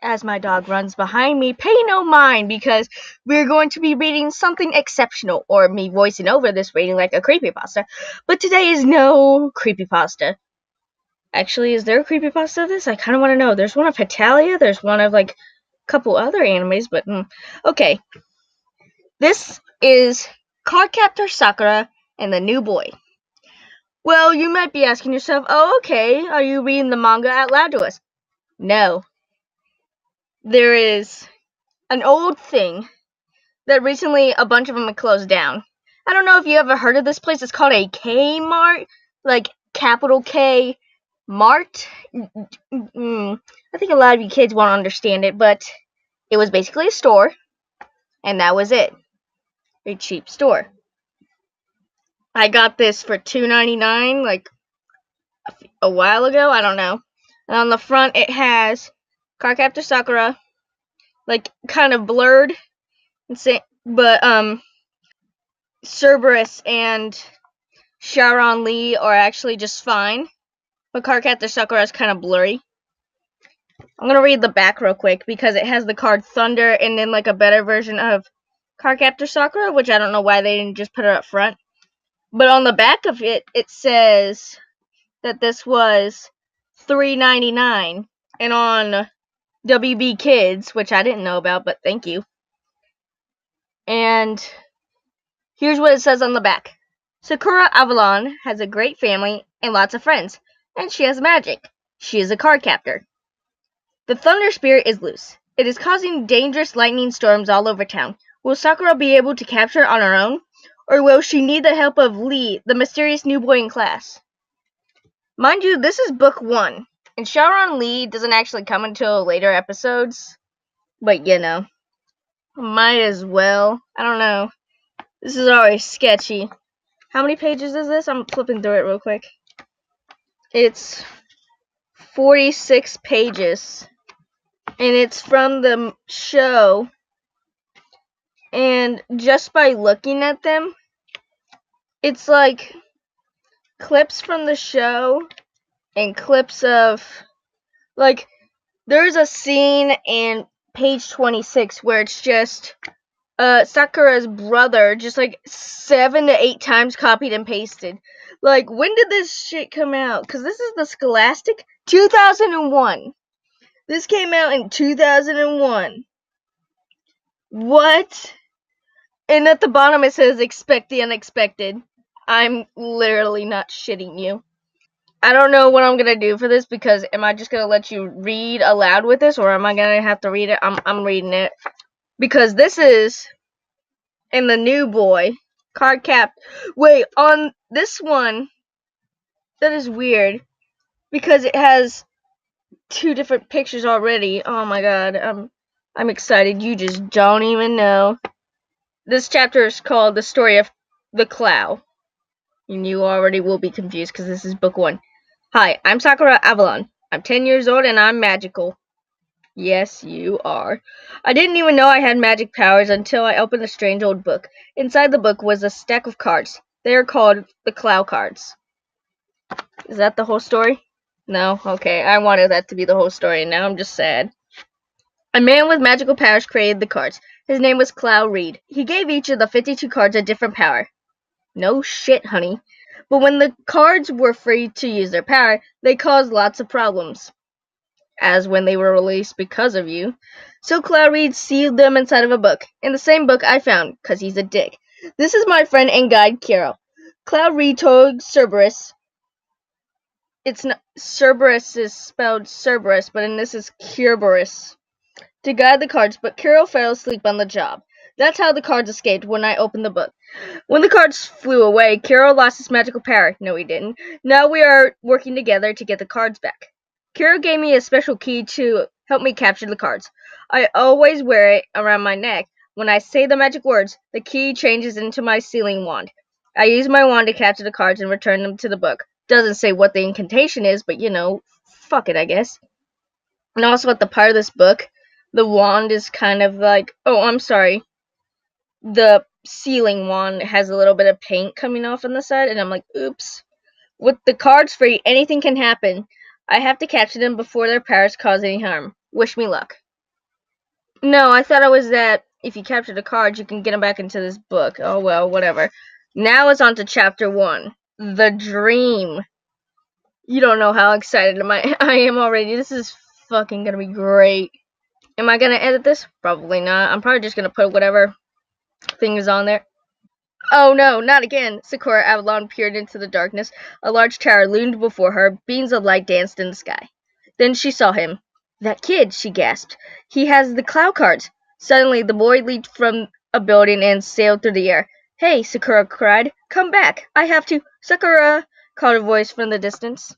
as my dog runs behind me. Pay no mind, because we're going to be reading something exceptional, or me voicing over this reading like a creepypasta. But today is no creepypasta. Actually, is there a creepypasta of this? I kind of want to know. There's one of Hetalia, there's one of like a couple other animes, but okay. This is Captor Sakura and the New Boy. Well, you might be asking yourself, oh, okay, are you reading the manga out loud to us? No. There is an old thing that recently a bunch of them have closed down. I don't know if you ever heard of this place. It's called a K Mart, like capital K Mart. I think a lot of you kids won't understand it, but it was basically a store, and that was it. A cheap store. I got this for $2.99 like a while ago. I don't know. And on the front it has Captor Sakura, like kind of blurred, but Cerberus and Sharon Lee are actually just fine. But Captor Sakura is kind of blurry. I'm gonna read the back real quick because it has the card Thunder and then like a better version of Captor Sakura, which I don't know why they didn't just put it up front. But on the back of it, it says that this was $3.99, and on WB Kids, which I didn't know about, but thank you. And here's what it says on the back. Sakura Avalon has a great family and lots of friends, and she has magic. She is a card captor. The thunder spirit is loose. It is causing dangerous lightning storms all over town. Will Sakura be able to capture it on her own, or will she need the help of Lee, the mysterious new boy in class? Mind you, this is book 1, and Sharon Lee doesn't actually come until later episodes, but you know, might as well. I don't know. This is already sketchy. How many pages is this? I'm flipping through it real quick. It's 46 pages, and it's from the show, and just by looking at them, it's like clips from the show and clips of, like, there's a scene in page 26 where it's just Sakura's brother just like 7 to 8 times copied and pasted. Like, when did this shit come out? Because this is the Scholastic 2001. This came out in 2001. What? And at the bottom it says expect the unexpected. I'm literally not shitting you. I don't know what I'm gonna do for this, because am I just gonna let you read aloud with this, or am I gonna have to read it? I'm reading it. Because this is in the New Boy card cap. Wait, on this one, that is weird, because it has 2 different pictures already. Oh my god, I'm excited. You just don't even know. This chapter is called The Story of the Clow. And you already will be confused because this is book 1. Hi, I'm Sakura Avalon. I'm 10 years old and I'm magical. Yes, you are. I didn't even know I had magic powers until I opened a strange old book. Inside the book was a stack of cards. They are called the Clow cards. Is that the whole story? No? Okay, I wanted that to be the whole story, and now I'm just sad. A man with magical powers created the cards. His name was Clow Reed. He gave each of the 52 cards a different power. No shit, honey. But when the cards were free to use their power, they caused lots of problems. As when they were released because of you. So Cloud Reed sealed them inside of a book. In the same book I found, because he's a dick. This is my friend and guide, Carol. Cloud Reed told Cerberus. It's not, Cerberus is spelled Cerberus, but in this is Cerberus, to guide the cards, but Carol fell asleep on the job. That's how the cards escaped when I opened the book. When the cards flew away, Carol lost his magical power. No, he didn't. Now we are working together to get the cards back. Carol gave me a special key to help me capture the cards. I always wear it around my neck. When I say the magic words, the key changes into my sealing wand. I use my wand to capture the cards and return them to the book. Doesn't say what the incantation is, but you know, fuck it, I guess. And also at the part of this book, the wand is kind of like, oh, I'm sorry. The sealing wand has a little bit of paint coming off on the side, and I'm like, oops. With the cards free, anything can happen. I have to capture them before their powers cause any harm. Wish me luck. No, I thought it was that if you capture the cards, you can get them back into this book. Oh well, whatever. Now it's on to chapter 1. The Dream. You don't know how excited I am already. This is fucking gonna be great. Am I gonna edit this? Probably not. I'm probably just gonna put whatever thing is on there. Oh no, not again! Sakura Avalon peered into the darkness. A large tower loomed before her. Beams of light danced in the sky. Then she saw him. That kid, she gasped. He has the cloud cards. Suddenly, the boy leaped from a building and sailed through the air. Hey, Sakura cried. Come back. I have to. Sakura, called a voice from the distance.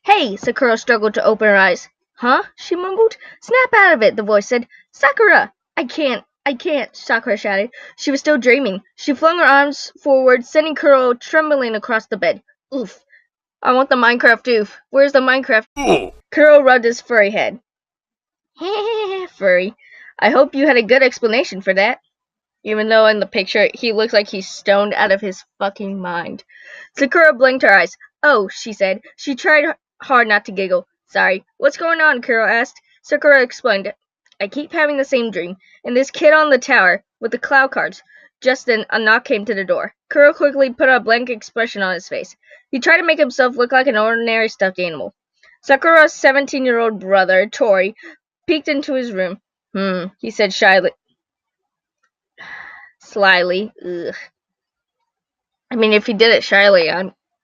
Hey, Sakura struggled to open her eyes. Huh? She mumbled. Snap out of it, the voice said. Sakura! I can't, Sakura shouted. She was still dreaming. She flung her arms forward, sending Kuro trembling across the bed. Oof. I want the Minecraft oof. Where's the Minecraft? Kuro rubbed his furry head. Furry. I hope you had a good explanation for that. Even though in the picture he looks like he's stoned out of his fucking mind. Sakura blinked her eyes. Oh, she said. She tried hard not to giggle. Sorry. What's going on? Kuro asked. Sakura explained. I keep having the same dream, and this kid on the tower with the cloud cards. Just then, a knock came to the door. Kuro quickly put a blank expression on his face. He tried to make himself look like an ordinary stuffed animal. Sakura's 17-year-old brother, Tori, peeked into his room. He said slyly. Ugh. I mean, if he did it shyly,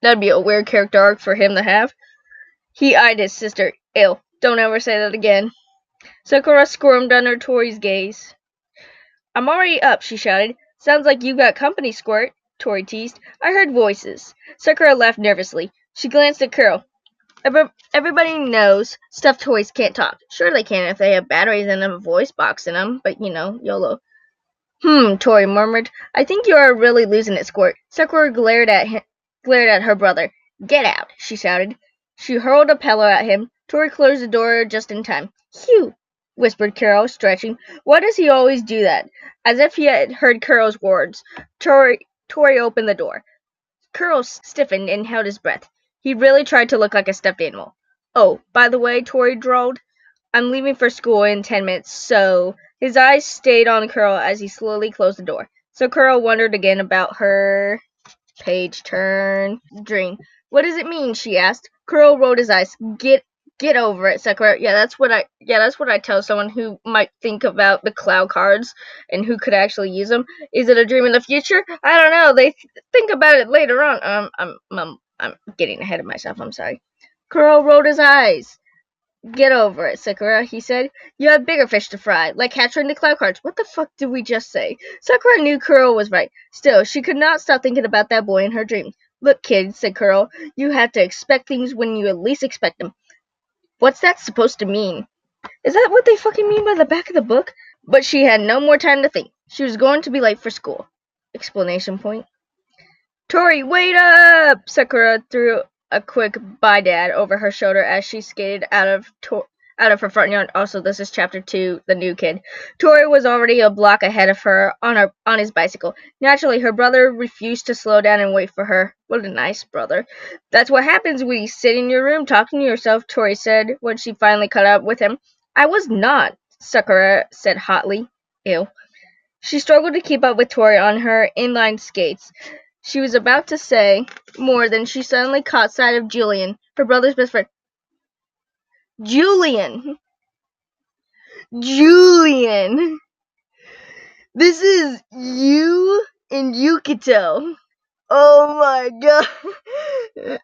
that'd be a weird character arc for him to have. He eyed his sister. Ew, don't ever say that again. Sakura squirmed under Tori's gaze. I'm already up, she shouted. Sounds like you got company, Squirt, Tori teased. I heard voices. Sakura laughed nervously. She glanced at Kuro. Everybody knows stuffed toys can't talk. Sure they can if they have batteries and a voice box in them, but YOLO. Tori murmured. I think you are really losing it, Squirt. Sakura glared at her brother. Get out, she shouted. She hurled a pillow at him. Tori closed the door just in time. Phew, whispered Kuro, stretching. Why does he always do that? As if he had heard Kuro's words, Tori opened the door. Kuro stiffened and held his breath. He really tried to look like a stuffed animal. Oh, by the way, Tori drawled, I'm leaving for school in 10 minutes, so... His eyes stayed on Kuro as he slowly closed the door. So Kuro wondered again about her page turn dream. What does it mean? She asked. Kuro rolled his eyes. Get over it, Sakura. Yeah, that's what I tell someone who might think about the cloud cards and who could actually use them. Is it a dream in the future? I don't know. They think about it later on. I'm getting ahead of myself. I'm sorry. Kuro rolled his eyes. Get over it, Sakura, he said. You have bigger fish to fry, like capturing the cloud cards. What the fuck did we just say? Sakura knew Kuro was right. Still, she could not stop thinking about that boy in her dream. Look, kid, said Kuro, you have to expect things when you at least expect them. What's that supposed to mean? Is that what they fucking mean by the back of the book? But she had no more time to think. She was going to be late for school. Explanation point. Tori, wait up! Sakura threw a quick "bye, Dad" over her shoulder as she skated out of her front yard. Also, this is chapter 2, the new kid. Tori was already a block ahead of her on his bicycle. Naturally, her brother refused to slow down and wait for her. What a nice brother. That's what happens when you sit in your room talking to yourself, Tori said when she finally caught up with him. I was not, Sakura said hotly. Ew. She struggled to keep up with Tori on her inline skates. She was about to say more than she suddenly caught sight of Julian, her brother's best friend. Julian! This is you and Yukito. Oh my god.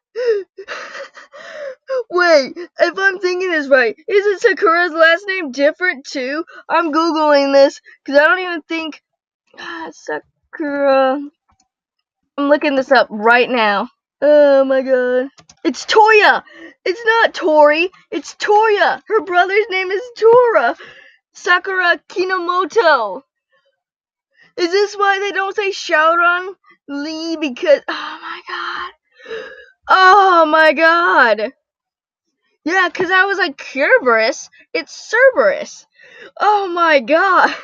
Wait, if I'm thinking this right, isn't Sakura's last name different too? I'm Googling this, because I don't even think... Sakura... I'm looking this up right now. Oh my god. It's Toya! It's not Tori! It's Toya! Her brother's name is Tora! Sakura Kinomoto! Is this why they don't say Shaoran Lee? Because... Oh my god. Oh my god. Yeah, because I was like, Cerberus? It's Cerberus. Oh my god.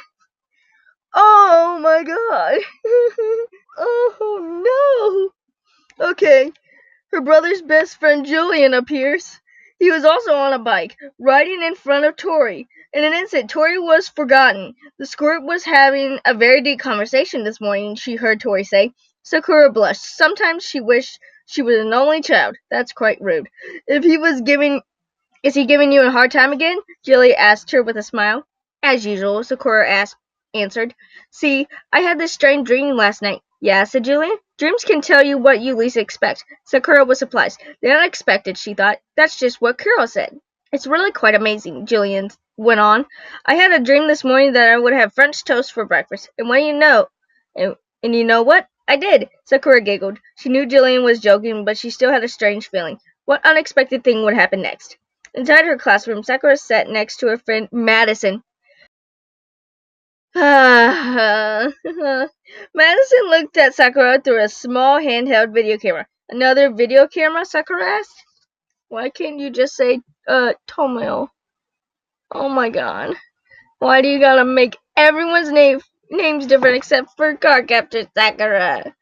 Oh my god. Oh no. Okay. Her brother's best friend Julian appears. He was also on a bike, riding in front of Tori. In an instant, Tori was forgotten. The squirt was having a very deep conversation this morning, she heard Tori say. Sakura blushed. Sometimes she wished she was an only child. That's quite rude. Is he giving you a hard time again? Julie asked her with a smile. As usual, Sakura answered. See, I had this strange dream last night. Yeah, said Julian. Dreams can tell you what you least expect. Sakura was surprised. The unexpected, she thought. That's just what Kuro said. It's really quite amazing, Julian went on. I had a dream this morning that I would have French toast for breakfast. And what do you know? And you know what? I did. Sakura giggled. She knew Julian was joking, but she still had a strange feeling. What unexpected thing would happen next? Inside her classroom, Sakura sat next to her friend Madison. Madison looked at Sakura through a small handheld video camera. Another video camera? Sakura asked. Why can't you just say, Tomio? Oh my god. Why do you gotta make everyone's names different except for Card Captor Sakura?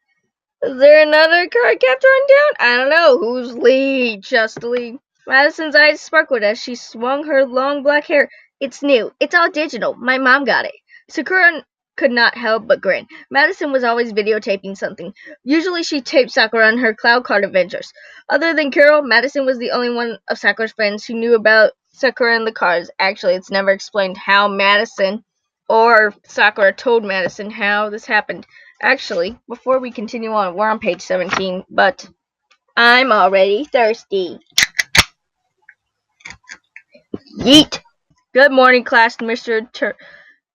Is there another card captor in town? I don't know. Who's Lee? Just Lee. Madison's eyes sparkled as she swung her long black hair. It's new. It's all digital. My mom got it. Sakura could not help but grin. Madison was always videotaping something. Usually she taped Sakura on her cloud card adventures. Other than Carol, Madison was the only one of Sakura's friends who knew about Sakura and the cards. Actually, it's never explained how Madison or Sakura told Madison how this happened. Actually, before we continue on, we're on page 17, but I'm already thirsty. Yeet! Good morning, class, Mr.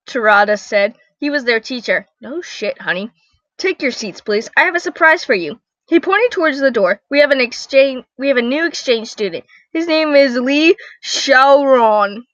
Terada said. He was their teacher. No shit, honey. Take your seats, please. I have a surprise for you. He pointed towards the door. We have a new exchange student. His name is Lee Showron.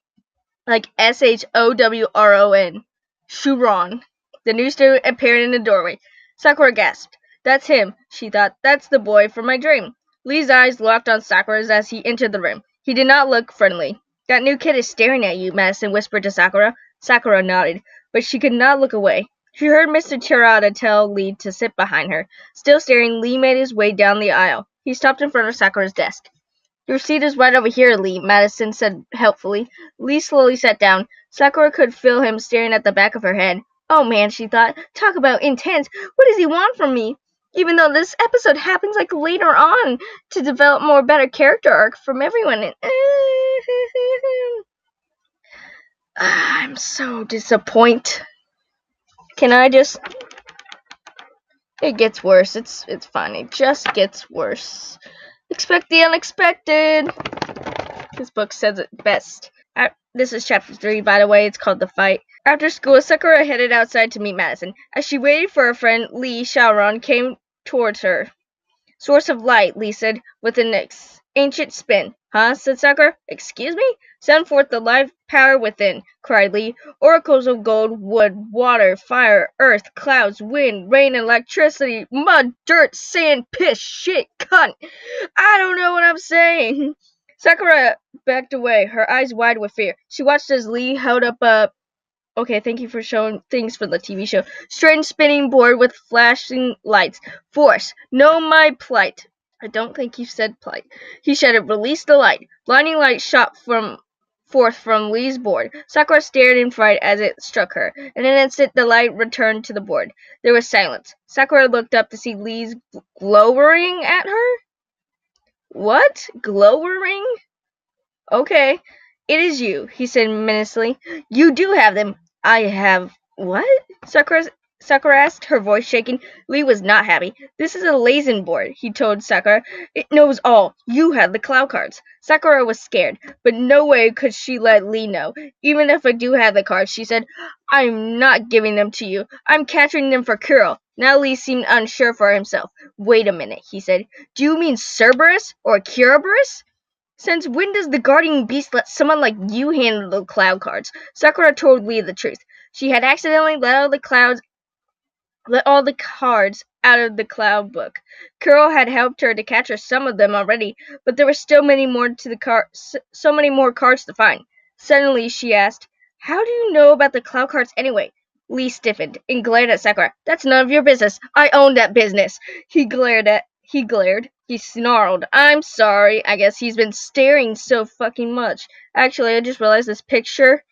Like Showron. Shuron. The new student appeared in the doorway. Sakura gasped. That's him, she thought. That's the boy from my dream. Lee's eyes locked on Sakura's as he entered the room. He did not look friendly. That new kid is staring at you, Madison whispered to Sakura. Sakura nodded, but she could not look away. She heard Mr. Terada tell Lee to sit behind her. Still staring, Lee made his way down the aisle. He stopped in front of Sakura's desk. Your seat is right over here, Lee, Madison said helpfully. Lee slowly sat down. Sakura could feel him staring at the back of her head. Oh man, she thought. Talk about intense. What does he want from me? Even though this episode happens like later on to develop more better character arc from everyone. I'm so disappointed. Can I just... It gets worse. It's fine. It just gets worse. Expect the unexpected. This book says it best. This is chapter 3, by the way. It's called The Fight. After school, Sakura headed outside to meet Madison. As she waited for her friend, Lee Shaoran came towards her. Source of light, Lee said, with an ancient spin. Huh? Said Sakura. Excuse me? Send forth the life power within, cried Lee. Oracles of gold, wood, water, fire, earth, clouds, wind, rain, electricity, mud, dirt, sand, piss, shit, cunt. I don't know what I'm saying. Sakura backed away, her eyes wide with fear. She watched as Lee held up a... Okay, thank you for showing things for the TV show. Strange spinning board with flashing lights. Force, know my plight. I don't think you said plight. He shouted, release the light. Blinding light shot forth from Lee's board. Sakura stared in fright as it struck her. In an instant, the light returned to the board. There was silence. Sakura looked up to see Lee's glowering at her. What? Glowering? Okay. It is you, he said menacingly. You do have them. I have... What? Sakura asked, her voice shaking. Lee was not happy. This is a Lazen board, he told Sakura. It knows all. You have the cloud cards. Sakura was scared, but no way could she let Lee know. Even if I do have the cards, she said, I'm not giving them to you. I'm capturing them for Kuro. Now Lee seemed unsure for himself. Wait a minute, he said. Do you mean Cerberus or Kuroberus? Since when does the guardian beast let someone like you handle the cloud cards? Sakura told Lee the truth. She had accidentally let all the cards out of the cloud book. Kuro had helped her to capture some of them already, but there were still so many more cards to find. Suddenly she asked, how do you know about the cloud cards anyway? Lee stiffened and glared at Sakura. That's none of your business. I own that business. He glared He glared. He snarled. I'm sorry. I guess he's been staring so fucking much. Actually, I just realized this picture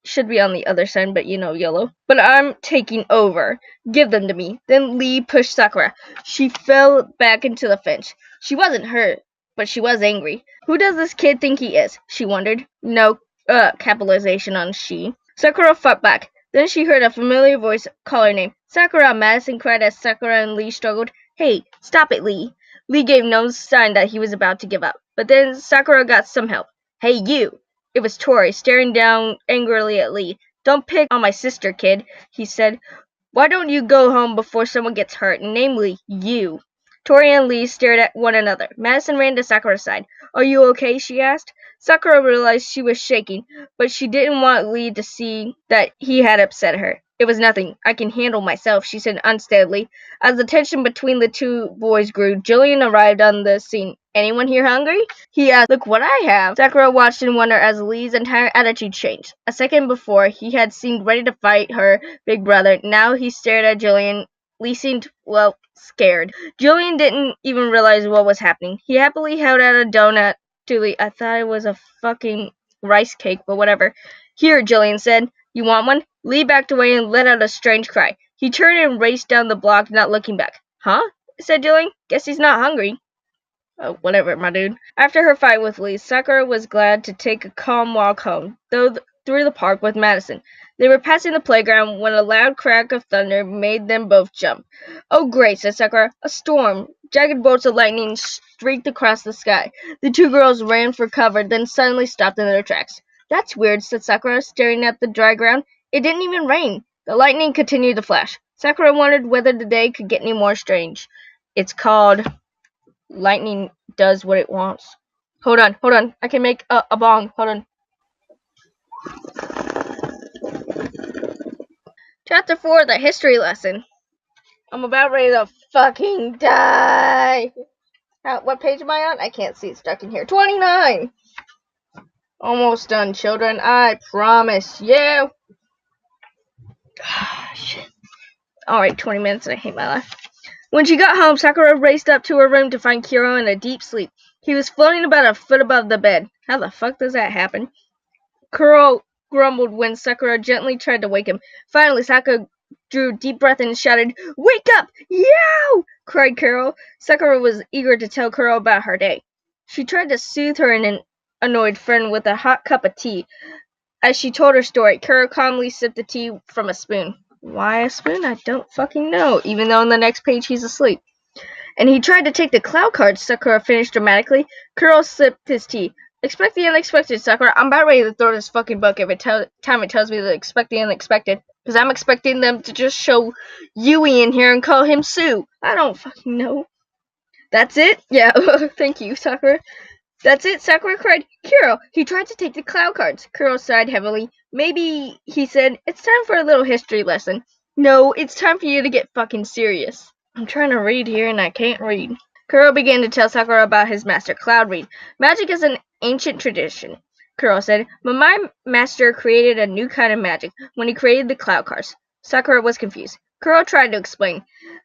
should be on the other side, but yellow. But I'm taking over. Give them to me. Then Lee pushed Sakura. She fell back into the fence. She wasn't hurt, but she was angry. Who does this kid think he is? She wondered. No, capitalization on she. Sakura fought back. Then she heard a familiar voice call her name. Sakura! Madison cried as Sakura and Lee struggled. Hey, stop it, Lee. Lee gave no sign that he was about to give up. But then Sakura got some help. Hey, you! It was Tori, staring down angrily at Lee. Don't pick on my sister, kid, he said. Why don't you go home before someone gets hurt, namely, you? Tori and Lee stared at one another. Madison ran to Sakura's side. Are you okay? She asked. Sakura realized she was shaking, but she didn't want Lee to see that he had upset her. It was nothing. I can handle myself, she said unsteadily. As the tension between the two boys grew, Julian arrived on the scene. Anyone here hungry? He asked. Look what I have. Sakura watched in wonder as Lee's entire attitude changed. A second before, he had seemed ready to fight her big brother. Now he stared at Julian. Lee seemed, scared. Julian didn't even realize what was happening. He happily held out a donut to Lee. I thought it was a fucking rice cake, but whatever. Here, Julian said. You want one? Lee backed away and let out a strange cry. He turned and raced down the block, not looking back. Huh? Said Julian. Guess he's not hungry. Oh, whatever, my dude. After her fight with Lee, Sakura was glad to take a calm walk home, through the park with Madison. They were passing the playground when a loud crack of thunder made them both jump. Oh, great, said Sakura. A storm. Jagged bolts of lightning streaked across the sky. The two girls ran for cover, then suddenly stopped in their tracks. That's weird, said Sakura, staring at the dry ground. It didn't even rain. The lightning continued to flash. Sakura wondered whether the day could get any more strange. It's called lightning does what it wants. Hold on. I can make a bong. Hold on. Chapter 4, the history lesson. I'm about ready to fucking die. What page am I on? I can't see. It's stuck in here. 29. Almost done, children. I promise you. Shit. Alright, 20 minutes and I hate my life. When she got home, Sakura raced up to her room to find Kuro in a deep sleep. He was floating about a foot above the bed. How the fuck does that happen? Kuro grumbled when Sakura gently tried to wake him. Finally, Sakura drew a deep breath and shouted, Wake up! Yow! Cried Kuro. Sakura was eager to tell Kuro about her day. She tried to soothe her annoyed friend with a hot cup of tea. As she told her story, Kuro calmly sipped the tea from a spoon. Why a spoon? I don't fucking know, even though on the next page he's asleep. And he tried to take the cloud cards, Sakura finished dramatically. Kuro sipped his tea. Expect the unexpected, Sakura. I'm about ready to throw this fucking book every time it tells me to expect the unexpected. Because I'm expecting them to just show Yui in here and call him Sue. I don't fucking know. That's it? Yeah, thank you, Sakura. That's it, Sakura cried. Kuro, he tried to take the cloud cards. Kuro sighed heavily. Maybe, he said, it's time for a little history lesson. No, it's time for you to get fucking serious. I'm trying to read here and I can't read. Kuro began to tell Sakura about his master, Cloud Reed. Magic is an ancient tradition, Kuro said, but my master created a new kind of magic when he created the cloud cards. Sakura was confused. Kuro tried to explain.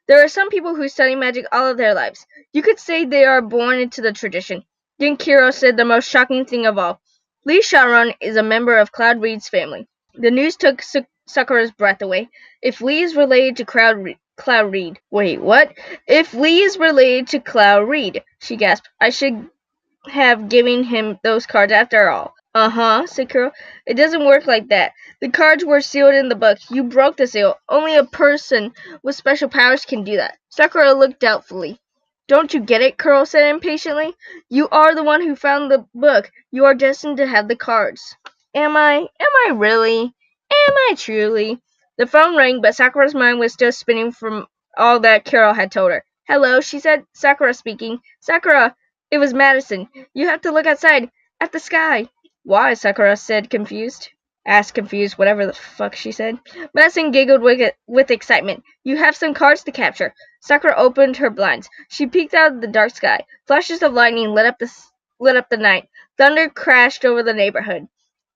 There are some people who study magic all of their lives. You could say they are born into the tradition. Then Kuro said the most shocking thing of all. Lee Sharon is a member of Cloud Reed's family. The news took Sakura's breath away. If Lee is related to Cloud Reed. Wait, what? If Lee is related to Cloud Reed, she gasped. I should have given him those cards after all. Uh-huh, said Kuro. It doesn't work like that. The cards were sealed in the book. You broke the seal. Only a person with special powers can do that. Sakura looked doubtfully. Don't you get it? Kuro said impatiently. You are the one who found the book. You are destined to have the cards. Am I? Am I really? Am I truly? The phone rang, but Sakura's mind was still spinning from all that Kuro had told her. Hello, she said. Sakura speaking. Sakura, it was Madison. You have to look outside, at the sky. Why? Sakura said, confused. Asked confused, whatever the fuck she said. Madison giggled with excitement. You have some cards to capture. Sakura opened her blinds. She peeked out of the dark sky. Flashes of lightning lit up the night. Thunder crashed over the neighborhood.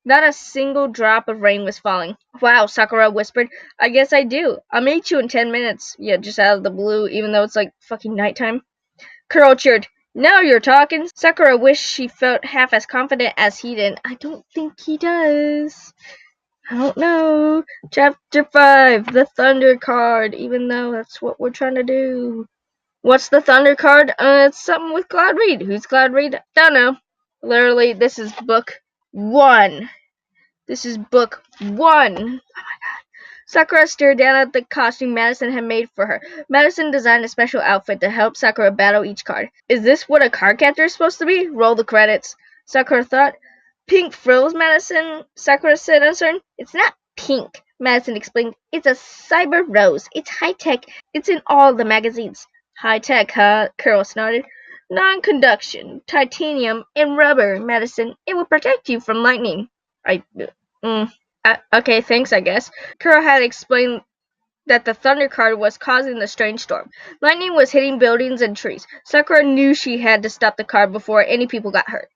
Not a single drop of rain was falling. Wow, Sakura whispered. I guess I do. I'll meet you in 10 minutes. Yeah, just out of the blue, even though it's like fucking nighttime. Kuro cheered. Now you're talking. Sakura wished she felt half as confident as he did. I don't think he does. I don't know. Chapter 5, the Thunder card, even though that's what we're trying to do. What's the Thunder card? It's something with Cloud Reed. Who's Cloud Reed? Don't know. Literally, this is book 1. This is book 1. Sakura stared down at the costume Madison had made for her. Madison designed a special outfit to help Sakura battle each card. Is this what a card captor is supposed to be? Roll the credits. Sakura thought. Pink frills, Madison, Sakura said uncertain. It's not pink, Madison explained. It's a cyber rose. It's high-tech. It's in all the magazines. High-tech, huh? Kuro snorted. Non-conduction, titanium, and rubber, Madison. It will protect you from lightning. Okay, thanks, I guess. Kuro had explained that the thunder card was causing the strange storm. Lightning was hitting buildings and trees. Sakura knew she had to stop the card before any people got hurt.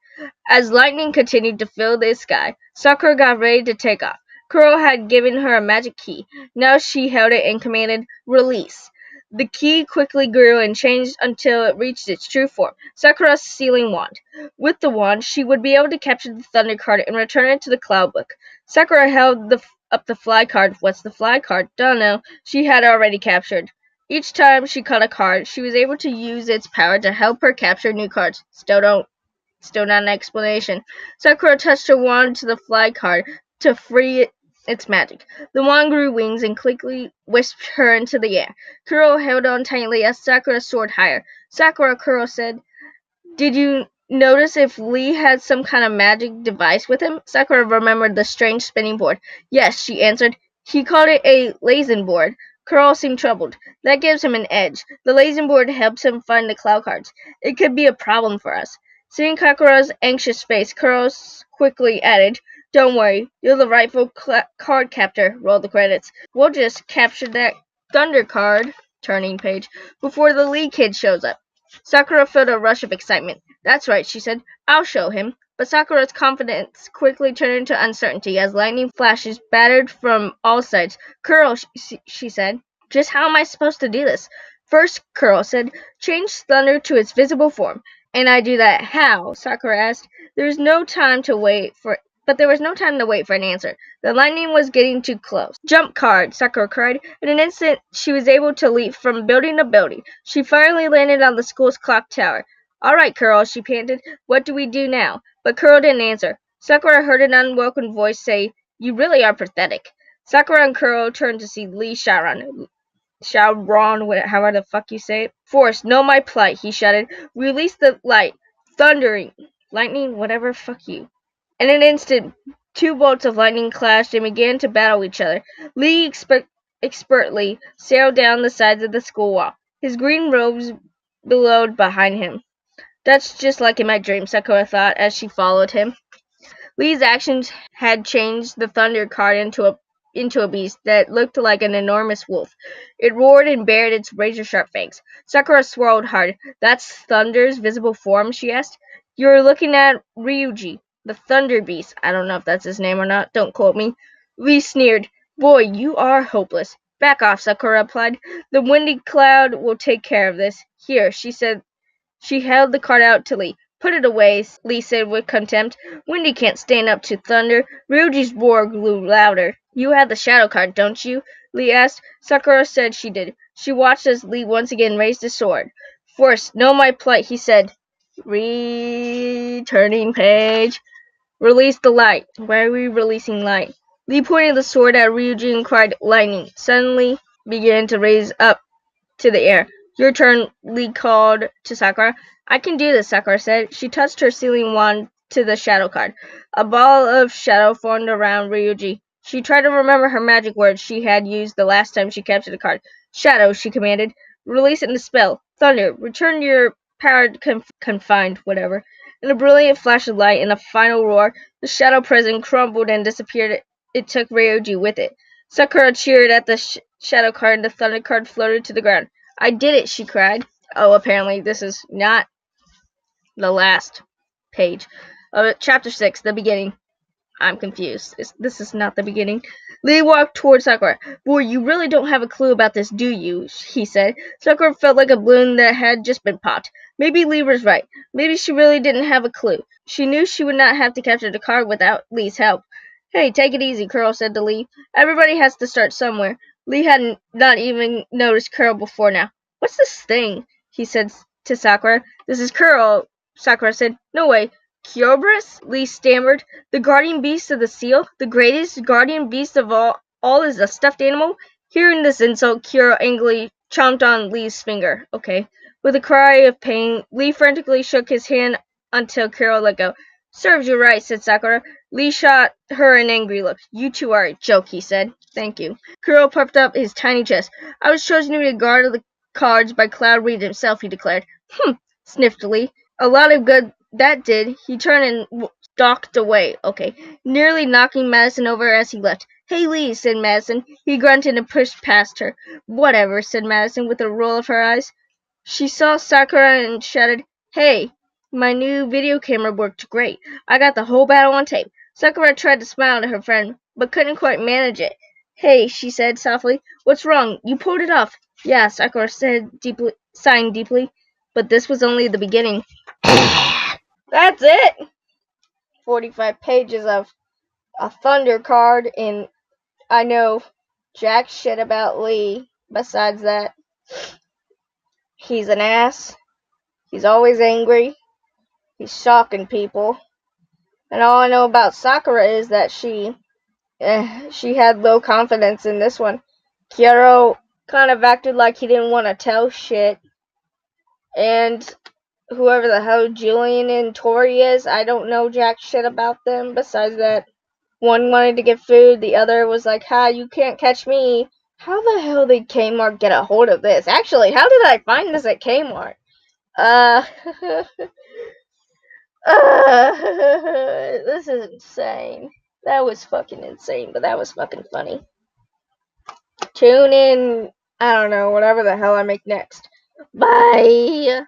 As lightning continued to fill the sky, Sakura got ready to take off. Kuro had given her a magic key. Now she held it and commanded, "Release." The key quickly grew and changed until it reached its true form, Sakura's sealing wand. With the wand, she would be able to capture the thunder card and return it to the cloud book. Sakura held up the fly card. What's the fly card? Don't know. She had already captured. Each time she caught a card, she was able to use its power to help her capture new cards. Still not an explanation. Sakura touched her wand to the fly card to free its magic. The wand grew wings and quickly whisked her into the air. Kuro held on tightly as Sakura soared higher. Sakura, Kuro said, "Did you notice if Lee had some kind of magic device with him?" Sakura remembered the strange spinning board. "Yes," she answered. "He called it a lazing board." Kuro seemed troubled. "That gives him an edge. The lazing board helps him find the cloud cards. It could be a problem for us." Seeing Sakura's anxious face, Kuro quickly added, "Don't worry. You're the rightful card captor." Roll the credits. "We'll just capture that thunder card," turning page, "before the Lee kid shows up." Sakura felt a rush of excitement. "That's right," she said. "I'll show him." But Sakura's confidence quickly turned into uncertainty as lightning flashes battered from all sides. "Kuro," she said, "just how am I supposed to do this?" "First," Kuro said, "change thunder to its visible form." "And I do that how?" Sakura asked. There was no time to wait for an answer. The lightning was getting too close. "Jump card!" Sakura cried. In an instant, she was able to leap from building to building. She finally landed on the school's clock tower. "All right, Kuro," she panted. "What do we do now?" But Kuro didn't answer. Sakura heard an unwelcome voice say, "You really are pathetic." Sakura and Kuro turned to see Lee Shaoran, however the fuck you say it. "Force, know my plight," he shouted. "Release the light. Thundering. Lightning, whatever, fuck you." In an instant, two bolts of lightning clashed and began to battle each other. Lee expertly sailed down the sides of the school wall, his green robes billowed behind him. "That's just like in my dream," Sakura thought as she followed him. Lee's actions had changed the thunder card into a beast that looked like an enormous wolf. It roared and bared its razor-sharp fangs. Sakura swirled hard. "That's Thunder's visible form?" she asked. "You're looking at Ryuji, the Thunder Beast." I don't know if that's his name or not. Don't quote me. Lee sneered. "Boy, you are hopeless." "Back off," Sakura replied. "The windy cloud will take care of this." "Here," she said. She held the card out to Lee. "Put it away," Lee said with contempt. "Windy can't stand up to thunder." Ryuji's roar grew louder. "You have the shadow card, don't you?" Lee asked. Sakura said she did. She watched as Lee once again raised his sword. "First, know my plight," he said. Returning page. "Release the light." "Why are we releasing light?" Lee pointed the sword at Ryuji and cried, "Lightning!" Suddenly began to raise up to the air. "Your turn," Lee called to Sakura. "I can do this," Sakura said. She touched her sealing wand to the shadow card. A ball of shadow formed around Ryuji. She tried to remember her magic words she had used the last time she captured the card. "Shadow," she commanded. "Release it in the spell. Thunder, return your power confined, whatever." In a brilliant flash of light and a final roar, the shadow prison crumbled and disappeared. It took Ryuji with it. Sakura cheered at the shadow card and the thunder card floated to the ground. "I did it," she cried. Oh, apparently this is not the last page. Chapter 6, the beginning. I'm confused. This is not the beginning. Lee walked towards Sakura. Boy, you really don't have a clue about this, do you? He said. Sakura felt like a balloon that had just been popped. Maybe Lee was right. Maybe she really didn't have a clue. She knew she would not have to capture the card without Lee's help. Hey, take it easy, Curl said to Lee. Everybody has to start somewhere. Lee had not even noticed Curl before now. What's this thing? He said to Sakura. This is Curl, Sakura said. No way. Kyobris? Lee stammered. The guardian beast of the seal? The greatest guardian beast of all is a stuffed animal? Hearing this insult, Kyo angrily chomped on Lee's finger. Okay. With a cry of pain, Lee frantically shook his hand until Kyo let go. Serves you right, said Sakura. Lee shot her an angry look. You two are a joke, he said. Thank you. Kuro puffed up his tiny chest. I was chosen to be a guard of the cards by Cloud Reed himself, he declared. Sniffed Lee. A lot of good that did. He turned and stalked away. Okay. Nearly knocking Madison over as he left. Hey, Lee, said Madison. He grunted and pushed past her. Whatever, said Madison with a roll of her eyes. She saw Sakura and shouted, Hey, my new video camera worked great. I got the whole battle on tape. Sakura tried to smile at her friend, but couldn't quite manage it. Hey, she said softly. What's wrong? You pulled it off. Yeah, Sakura said, sighing deeply. But this was only the beginning. That's it! 45 pages of a Thunder card, and I know jack shit about Lee. Besides that, he's an ass. He's always angry. He's shocking people. And all I know about Sakura is that she had low confidence in this one. Kyoto kind of acted like he didn't want to tell shit. And whoever the hell Julian and Tori is, I don't know jack shit about them. Besides that, one wanted to get food, the other was like, ha, you can't catch me. How the hell did K Mart get a hold of this? Actually, how did I find this at K Mart? This is insane. That was fucking insane, but that was fucking funny. Tune in, I don't know, whatever the hell I make next. Bye!